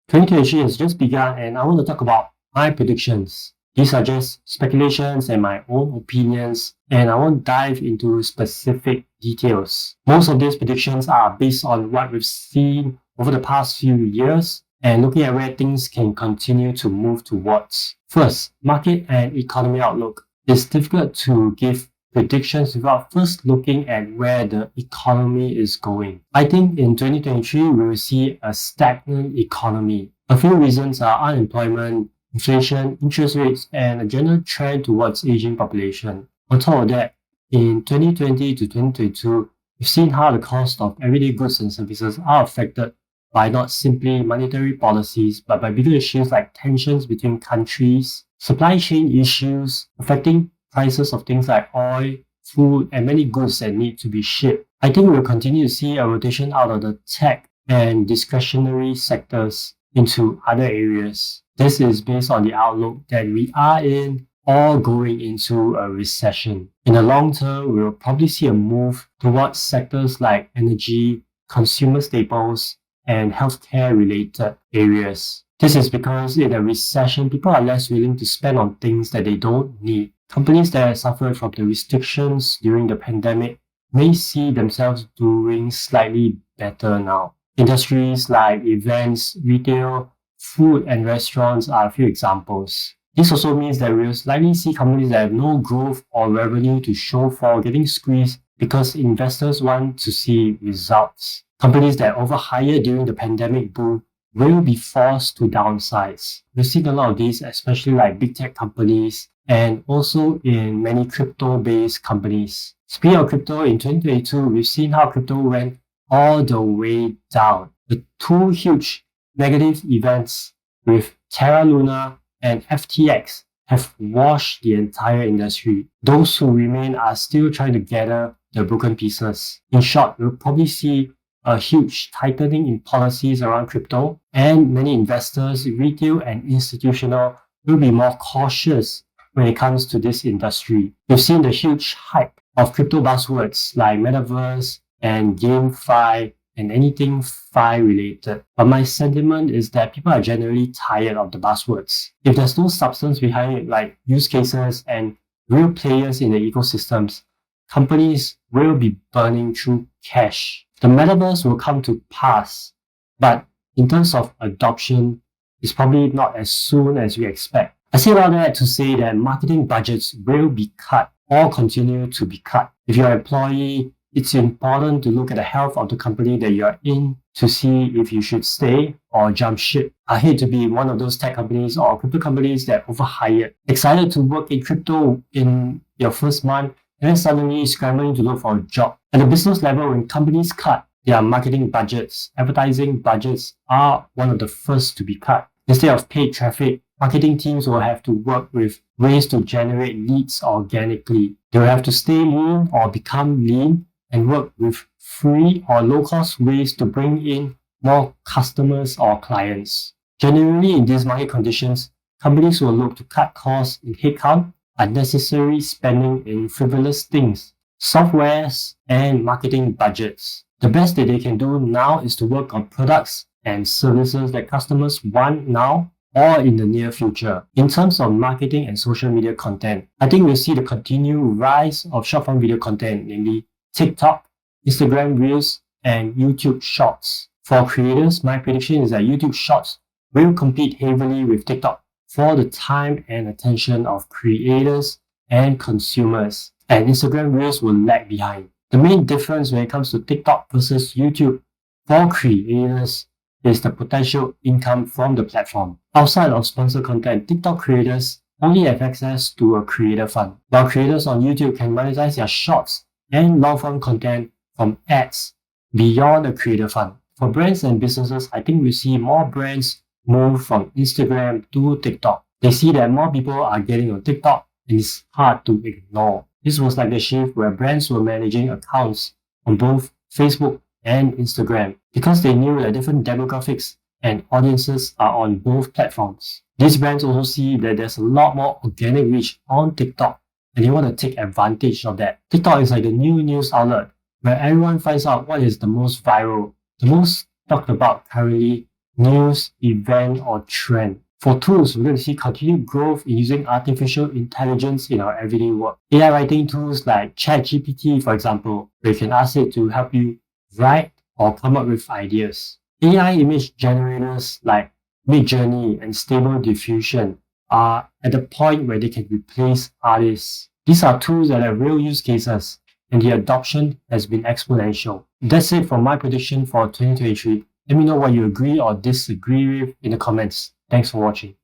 2023 has just begun and I want to talk about my predictions. These are just speculations and my own opinions, and I won't dive into specific details. Most of these predictions are based on what we've seen over the past few years and looking at where things can continue to move towards. First, market and economy outlook. It's difficult to give predictions without first looking at where the economy is going. I think in 2023, we will see a stagnant economy. A few reasons are unemployment, inflation, interest rates, and a general trend towards aging population. On top of that, in 2020 to 2022, we've seen how the cost of everyday goods and services are affected by not simply monetary policies, but by bigger issues like tensions between countries, supply chain issues affecting prices of things like oil, food, and many goods that need to be shipped. I think we'll continue to see a rotation out of the tech and discretionary sectors into other areas. This is based on the outlook that we are in or going into a recession. In the long term, we will probably see a move towards sectors like energy, consumer staples, and healthcare related areas. This is because in a recession, people are less willing to spend on things that they don't need. Companies that suffered from the restrictions during the pandemic may see themselves doing slightly better now. Industries like events, retail, food, and restaurants are a few examples. This also means that we'll likely see companies that have no growth or revenue to show for getting squeezed because investors want to see results. Companies that overhired during the pandemic boom will be forced to downsize. We've seen a lot of these, especially like big tech companies and also in many crypto-based companies. Speaking of crypto, in 2022, we've seen how crypto went all the way down. The two huge negative events with Terra Luna and FTX have washed the entire industry. Those who remain are still trying to gather the broken pieces. In short, we'll probably see a huge tightening in policies around crypto, and many investors, retail and institutional, will be more cautious when it comes to this industry. We've seen the huge hype of crypto buzzwords like metaverse and GameFi and anything Fi related. But my sentiment is that people are generally tired of the buzzwords. If there's no substance behind it, like use cases and real players in the ecosystems, companies will be burning through cash. The metaverse will come to pass, but in terms of adoption, it's probably not as soon as we expect. I say all that to say that marketing budgets will be cut or continue to be cut. If you're an employee, it's important to look at the health of the company that you're in to see if you should stay or jump ship. I hate to be one of those tech companies or crypto companies that overhired. Excited to work in crypto in your first month and then suddenly scrambling to look for a job. At the business level, when companies cut their marketing budgets, advertising budgets are one of the first to be cut. Instead of paid traffic, marketing teams will have to work with ways to generate leads organically. They will have to stay lean or become lean and work with free or low-cost ways to bring in more customers or clients. Generally, in these market conditions, companies will look to cut costs in headcount, unnecessary spending in frivolous things, softwares, and marketing budgets. The best that they can do now is to work on products and services that customers want now or in the near future. In terms of marketing and social media content, I think we'll see the continued rise of short-form video content, namely TikTok, Instagram Reels, and YouTube Shorts. For creators, my prediction is that YouTube Shorts will compete heavily with TikTok for the time and attention of creators and consumers, and Instagram Reels will lag behind. The main difference when it comes to TikTok versus YouTube for creators is the potential income from the platform. Outside of sponsored content, TikTok creators only have access to a creator fund, while creators on YouTube can monetize their shorts and long-form content from ads beyond the creator fund. For brands and businesses, I think we see more brands move from Instagram to TikTok. They see that more people are getting on TikTok and it's hard to ignore. This was like the shift where brands were managing accounts on both Facebook and Instagram because they knew that different demographics and audiences are on both platforms. These brands also see that there's a lot more organic reach on TikTok and they want to take advantage of that. TikTok is like the new news outlet where everyone finds out what is the most viral, the most talked about currently news, event, or trend. For tools, we're going to see continued growth in using artificial intelligence in our everyday work. AI writing tools like ChatGPT, for example, where you can ask it to help you write or come up with ideas. AI image generators like Midjourney and Stable Diffusion are at the point where they can replace artists. These are tools that have real use cases, and the adoption has been exponential. That's it for my prediction for 2023. Let me know what you agree or disagree with in the comments. Thanks for watching.